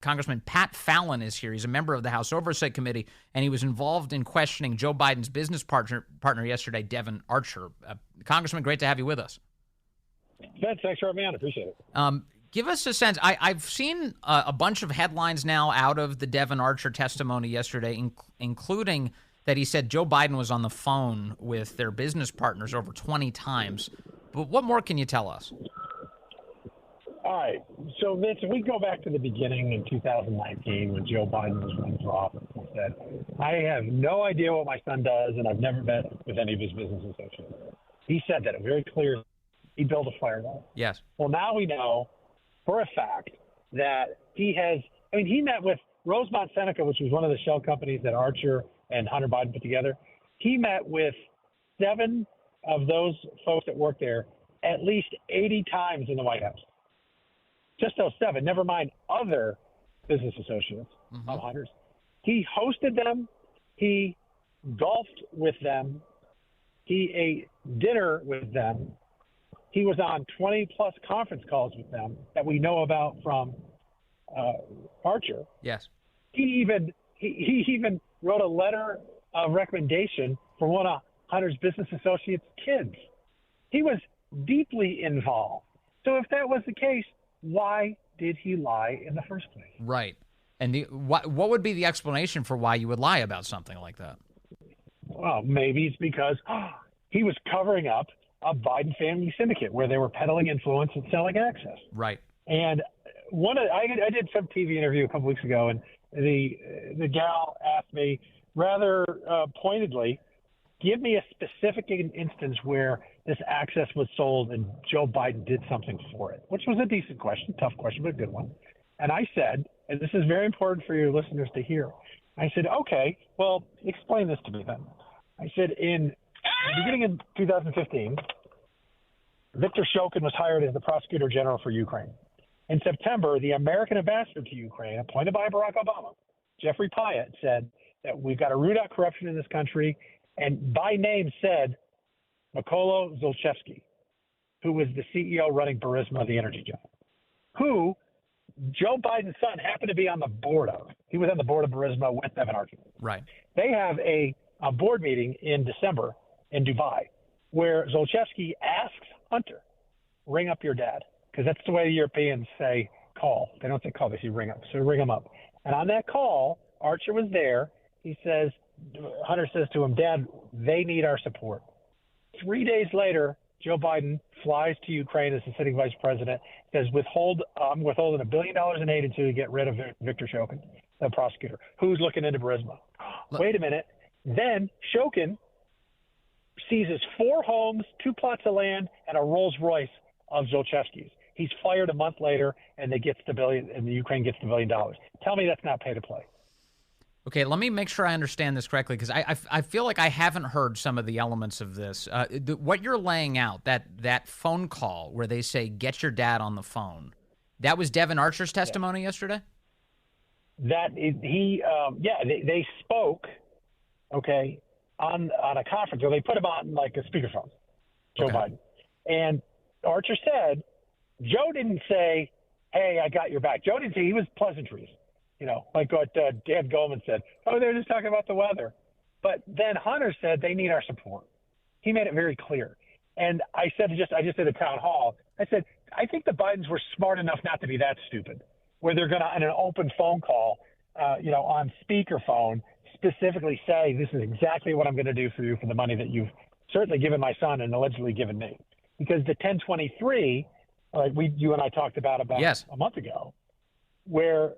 Congressman Pat Fallon is here. He's a member of the House Oversight Committee, and he was involved in questioning Joe Biden's business partner yesterday, Devon Archer. Congressman, great to have you with us. Vince, thanks for having me on. I appreciate it. Give us a sense. I've seen a bunch of headlines now out of the Devon Archer testimony yesterday, including that he said Joe Biden was on the phone with their business partners over 20 times. But what more can you tell us? All right. So, Vince, if we go back to the beginning in 2019 when Joe Biden was running for office, he said, I have no idea what my son does, and I've never met with any of his business associates. He said that very clear. He built a firewall. Yes. Well, now we know for a fact that he met with Rosemont Seneca, which was one of the shell companies that Archer and Hunter Biden put together. He met with 7 of those folks that work there at least 80 times in the White House. Just those 7, never mind other business associates of Hunter's. He hosted them. He golfed with them. He ate dinner with them. He was on 20-plus conference calls with them that we know about from Archer. Yes. He even wrote a letter of recommendation for one of Hunter's business associates' kids. He was deeply involved. So if that was the case, why did he lie in the first place? Right. And what would be the explanation for why you would lie about something like that? Well, maybe it's because he was covering up a Biden family syndicate where they were peddling influence and selling access. Right. And I did some TV interview a couple weeks ago, and the gal asked me rather pointedly, give me a specific instance where this access was sold and Joe Biden did something for it, which was a decent question, tough question, but a good one. And I said, and this is very important for your listeners to hear, I said, okay, well, explain this to me then. I said, beginning in 2015, Viktor Shokin was hired as the prosecutor general for Ukraine. In September, the American ambassador to Ukraine, appointed by Barack Obama, Jeffrey Pyatt, said that we've got to root out corruption in this country, and by name said Mykola Zlochevsky, who was the CEO running Burisma, the energy giant, who Joe Biden's son happened to be on the board of. He was on the board of Burisma with Devon Archer. Right. They have a board meeting in December in Dubai where Zlochevsky asks Hunter, ring up your dad, because that's the way the Europeans say call. They don't say call, they say ring up. So ring him up. And on that call, Archer was there. Hunter says to him, Dad, they need our support. 3 days later, Joe Biden flies to Ukraine as the sitting vice president, says, I'm withholding $1 billion in aid until you get rid of Viktor Shokin, the prosecutor, who's looking into Burisma. Wait a minute. Then Shokin seizes 4 homes, 2 plots of land, and a Rolls Royce of Zlochevsky's. He's fired a month later, and the Ukraine gets the $1 billion. Tell me that's not pay to play. Okay, let me make sure I understand this correctly, because I feel like I haven't heard some of the elements of this. What you're laying out, that phone call where they say, get your dad on the phone, that was Devon Archer's testimony yesterday? They spoke, okay, on a conference, or they put him on like a speakerphone, Joe Biden. And Archer said, Joe didn't say, hey, I got your back. Joe didn't say, he was pleasantries. Like what Dan Goldman said, they're just talking about the weather. But then Hunter said they need our support. He made it very clear. And I just did a town hall. I said, I think the Bidens were smart enough not to be that stupid, where they're going to, in an open phone call, on speakerphone, specifically say, this is exactly what I'm going to do for you for the money that you've certainly given my son and allegedly given me. Because the 1023, you and I talked about yes. a month ago, where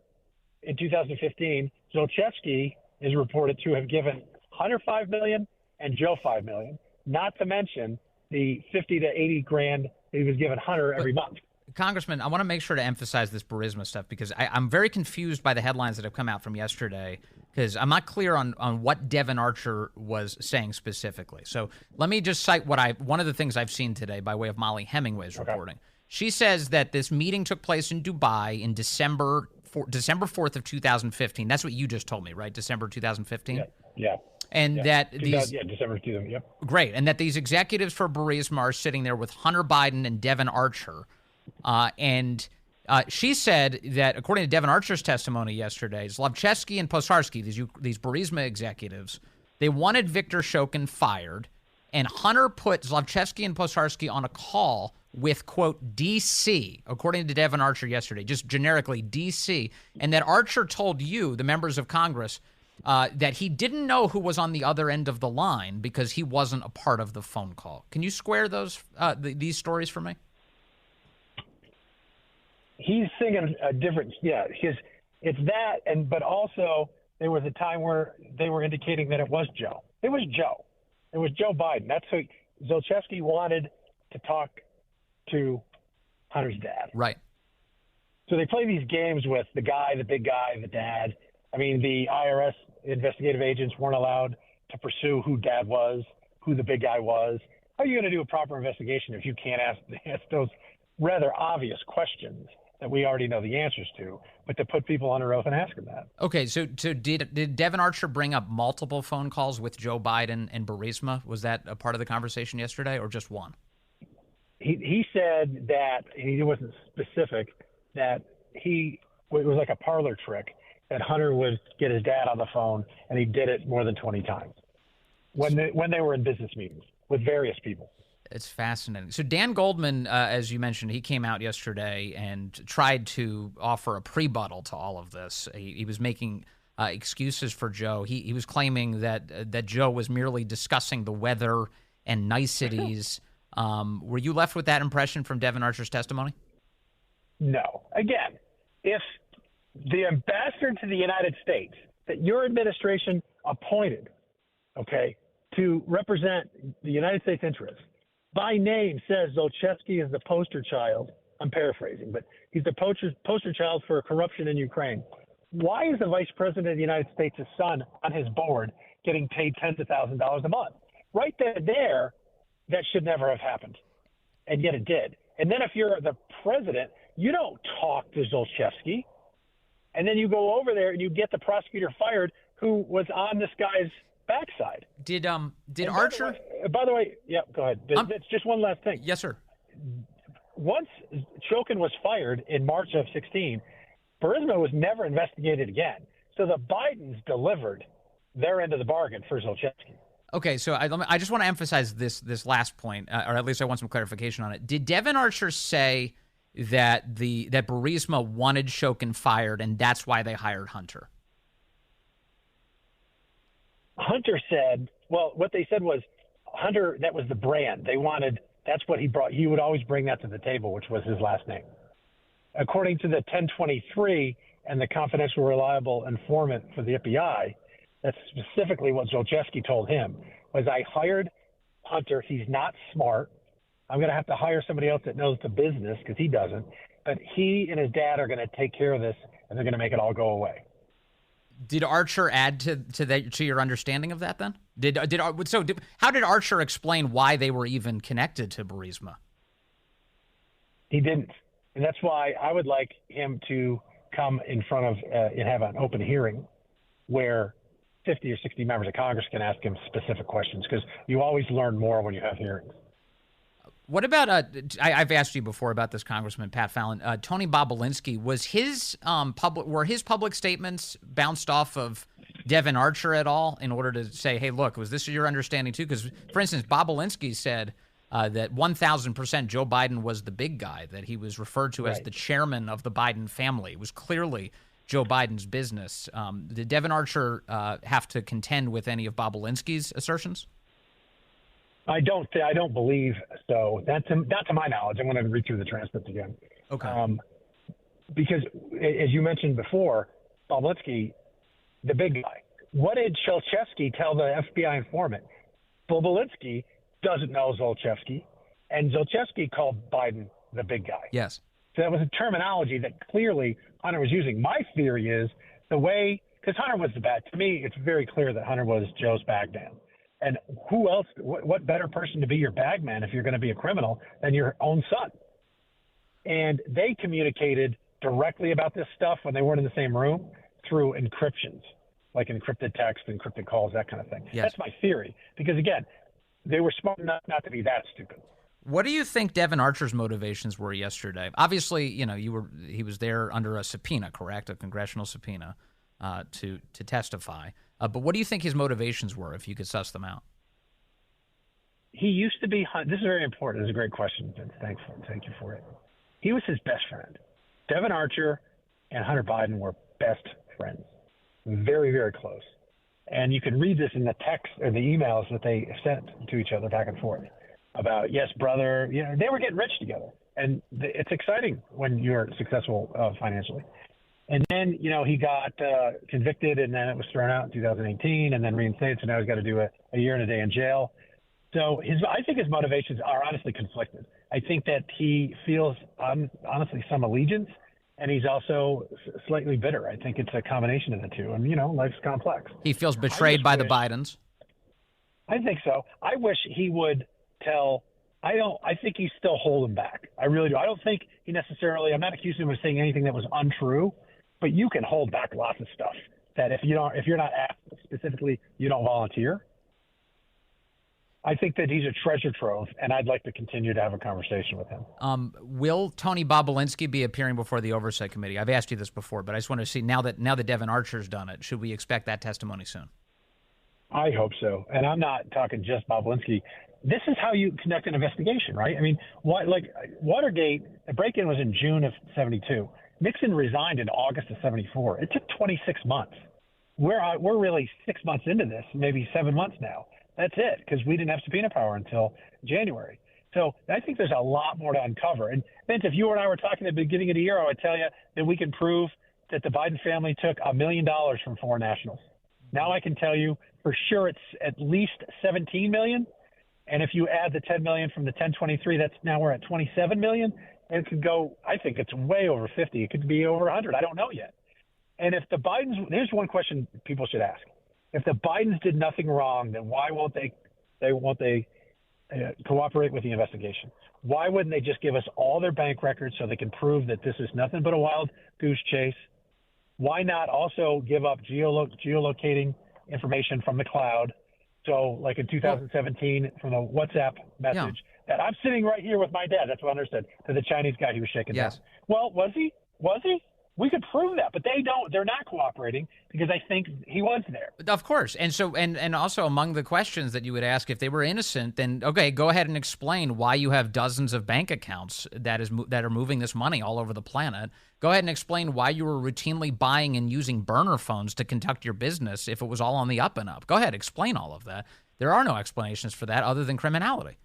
in 2015, Zlochevsky is reported to have given Hunter $5 million and Joe $5 million, not to mention the 50 to 80 grand that he was giving Hunter every month. Congressman, I want to make sure to emphasize this Burisma stuff, because I'm very confused by the headlines that have come out from yesterday, because I'm not clear on what Devon Archer was saying specifically. So let me just cite one of the things I've seen today by way of Molly Hemingway's reporting. She says that this meeting took place in Dubai in December 4th of 2015. That's what you just told me, right? December 2015? Yeah. And that these... Yeah, December 2015, yep. Great. And that these executives for Burisma are sitting there with Hunter Biden and Devon Archer. And She said that, according to Devon Archer's testimony yesterday, Zlochevsky and Posarski, these Burisma executives, they wanted Viktor Shokin fired, and Hunter put Zlochevsky and Posarski on a call with, quote, D.C., according to Devon Archer yesterday, just generically D.C., and that Archer told you, the members of Congress, that he didn't know who was on the other end of the line because he wasn't a part of the phone call. Can you square these stories for me? He's thinking a different, because it's that, but also there was a time where they were indicating that it was Joe. It was Joe. It was Joe Biden. That's who Zlochevsky wanted to talk to Hunter's dad. Right. So they play these games with the guy, the big guy, the dad. I mean, the IRS investigative agents weren't allowed to pursue who dad was, who the big guy was. How are you going to do a proper investigation if you can't ask those rather obvious questions that we already know the answers to, but to put people under oath and ask them that? Okay, so did Devon Archer bring up multiple phone calls with Joe Biden and Burisma? Was that a part of the conversation yesterday, or just one? He said that he wasn't specific, that it was like a parlor trick, that Hunter would get his dad on the phone, and he did it more than 20 times when they were in business meetings with various people. It's fascinating. So Dan Goldman, as you mentioned, he came out yesterday and tried to offer a prebuttal to all of this. He was making excuses for Joe. He was claiming that Joe was merely discussing the weather and niceties. Were you left with that impression from Devon Archer's testimony? No. Again, if the ambassador to the United States that your administration appointed, to represent the United States interests, by name says Zlochevsky is the poster child. I'm paraphrasing, but he's the poster child for corruption in Ukraine. Why is the vice president of the United States' son on his board getting paid tens of thousands of dollars a month? Right there, that should never have happened. And yet it did. And then if you're the president, you don't talk to Zlochevsky. And then you go over there and you get the prosecutor fired who was on this guy's backside. Did Archer? By the way, yeah, go ahead. It's just one last thing. Yes, sir. Once Shokin was fired in March of 16, Burisma was never investigated again. So the Bidens delivered their end of the bargain for Zlochevsky. Okay, so I just want to emphasize this last point, or at least I want some clarification on it. Did Devon Archer say that Burisma wanted Shokin fired and that's why they hired Hunter? Hunter said, well, what they said was Hunter, that was the brand. That's what he brought. He would always bring that to the table, which was his last name. According to the 1023 and the confidential reliable informant for the FBI, that's specifically what Zlochevsky told him, was I hired Hunter. He's not smart. I'm going to have to hire somebody else that knows the business because he doesn't. But he and his dad are going to take care of this, and they're going to make it all go away. Did Archer add to your understanding of that then? How did Archer explain why they were even connected to Burisma? He didn't. And that's why I would like him to come in front of and have an open hearing where 50 or 60 members of Congress can ask him specific questions, because you always learn more when you have hearings. What about I've asked you before about this, Congressman Pat Fallon. Tony Bobulinski, were his public statements bounced off of Devon Archer at all in order to say, hey, look, was this your understanding too? Because, for instance, Bobulinski said that 1,000% Joe Biden was the big guy, that he was referred to as the chairman of the Biden family. It was clearly Joe Biden's business. Did Devon Archer have to contend with any of Bobulinski's assertions? I don't believe so. Not to my knowledge. I'm going to read through the transcript again. Okay. Because, as you mentioned before, Bobulinski, the big guy. What did Zlochevsky tell the FBI informant? Bobulinski doesn't know Zlochevsky, and Zlochevsky called Biden the big guy. Yes. So that was a terminology that clearly Hunter was using. My theory is because Hunter was to me, it's very clear that Hunter was Joe's bagman. And who else, what better person to be your bagman if you're going to be a criminal than your own son? And they communicated directly about this stuff when they weren't in the same room through encryptions, like encrypted text, encrypted calls, that kind of thing. Yes. That's my theory. Because, again, they were smart enough not to be that stupid. What do you think Devon Archer's motivations were yesterday? Obviously, he was there under a subpoena, correct? A congressional subpoena to testify. But what do you think his motivations were, if you could suss them out? He used to be. This is very important. It's a great question, Vince. Thank you for it. He was his best friend. Devon Archer and Hunter Biden were best friends, very, very close. And you can read this in the text or the emails that they sent to each other back and forth about, yes, brother. They were getting rich together, and it's exciting when you're successful financially. And then, he got convicted, and then it was thrown out in 2018, and then reinstated. So now he's got to do a year and a day in jail. So I think his motivations are honestly conflicted. I think that he feels honestly some allegiance, and he's also slightly bitter. I think it's a combination of the two. And, life's complex. He feels betrayed by the Bidens. I think so. I wish he would tell. I think he's still holding back. I really do. I don't think he necessarily. I'm not accusing him of saying anything that was untrue, but you can hold back lots of stuff that if you're not asked specifically, you don't volunteer. I think that he's a treasure trove, and I'd like to continue to have a conversation with him. Will Tony Bobulinski be appearing before the Oversight Committee? I've asked you this before, but I just want to see now that Devon Archer's done it, should we expect that testimony soon? I hope so. And I'm not talking just Bobulinski. This is how you conduct an investigation, right? I mean, Watergate, the break-in was in June of 72. Nixon resigned in August of 74. It took 26 months. We're really 6 months into this, maybe 7 months now. That's it, because we didn't have subpoena power until January. So I think there's a lot more to uncover. And Vince, if you and I were talking at the beginning of the year, I would tell you that we can prove that the Biden family took $1 million from foreign nationals. Now I can tell you for sure it's at least $17 million. And if you add the $10 million from the 1023, now we're at $27 million. And it could go, I think it's way over 50. It could be over 100. I don't know yet. And if the Bidens, here's one question people should ask. If the Bidens did nothing wrong, then why won't they cooperate with the investigation? Why wouldn't they just give us all their bank records so they can prove that this is nothing but a wild goose chase? Why not also give up geolocating information from the cloud? So like in 2017 from the WhatsApp message that I'm sitting right here with my dad. That's what I understood, to the Chinese guy he was shaking down. Well, was he? We could prove that, but they don't. They're not cooperating because I think he was there. Of course. And so, and also among the questions that you would ask, if they were innocent, then okay, go ahead and explain why you have dozens of bank accounts that are moving this money all over the planet. Go ahead and explain why you were routinely buying and using burner phones to conduct your business if it was all on the up and up. Go ahead, explain all of that. There are no explanations for that other than criminality.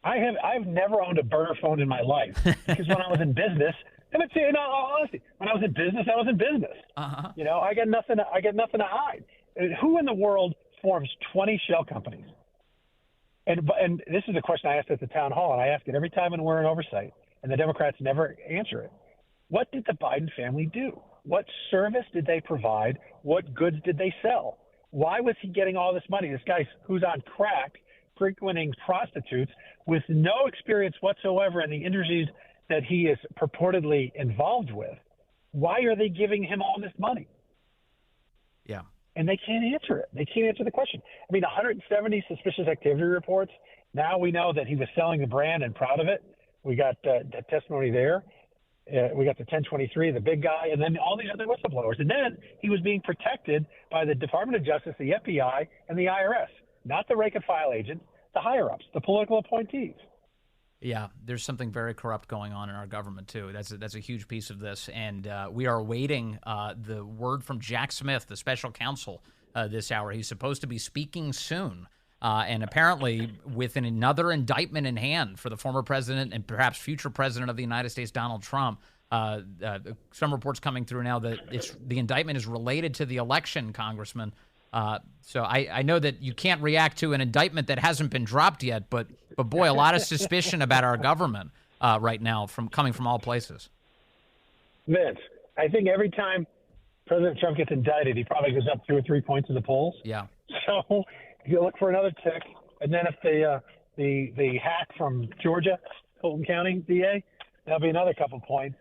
I've never owned a burner phone in my life because when I was in business. And in all honesty, when I was in business, I was in business. Uh-huh. I got nothing to hide. Who in the world forms 20 shell companies? And this is a question I asked at the town hall, and I ask it every time when we're in oversight, and the Democrats never answer it. What did the Biden family do? What service did they provide? What goods did they sell? Why was he getting all this money? This guy who's on crack, frequenting prostitutes with no experience whatsoever in the industries that he is purportedly involved with. Why are they giving him all this money? Yeah. And they can't answer it. They can't answer the question. I mean, 170 suspicious activity reports. Now we know that he was selling the brand and proud of it. We got the testimony there. We got the 1023, the big guy, and then all these other whistleblowers. And then he was being protected by the Department of Justice, the FBI, and the IRS, not the rank and file agents, the higher-ups, the political appointees. Yeah, there's something very corrupt going on in our government, too. That's a huge piece of this. And we are awaiting the word from Jack Smith, the special counsel, this hour. He's supposed to be speaking soon. And apparently with another indictment in hand for the former president and perhaps future president of the United States, Donald Trump. Some reports coming through now that the indictment is related to the election, Congressman. So I know that you can't react to an indictment that hasn't been dropped yet, but boy, a lot of suspicion about our government right now coming from all places. Vince, I think every time President Trump gets indicted, he probably goes up 2 or 3 points in the polls. Yeah. So you look for another tick, and then if the hack from Georgia, Fulton County DA, that'll be another couple points.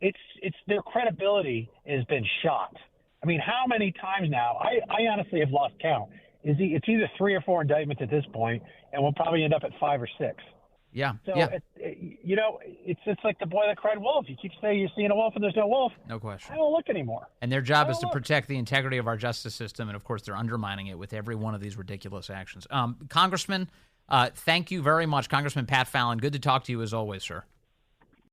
It's their credibility has been shot. I mean, how many times now? I honestly have lost count. It's either 3 or 4 indictments at this point, and we'll probably end up at 5 or 6. Yeah. So, yeah. It's like the boy that cried wolf. You keep saying you're seeing a wolf and there's no wolf. No question. I don't look anymore. And their job is to protect the integrity of our justice system, and of course they're undermining it with every one of these ridiculous actions. Congressman, thank you very much. Congressman Pat Fallon, good to talk to you as always, sir.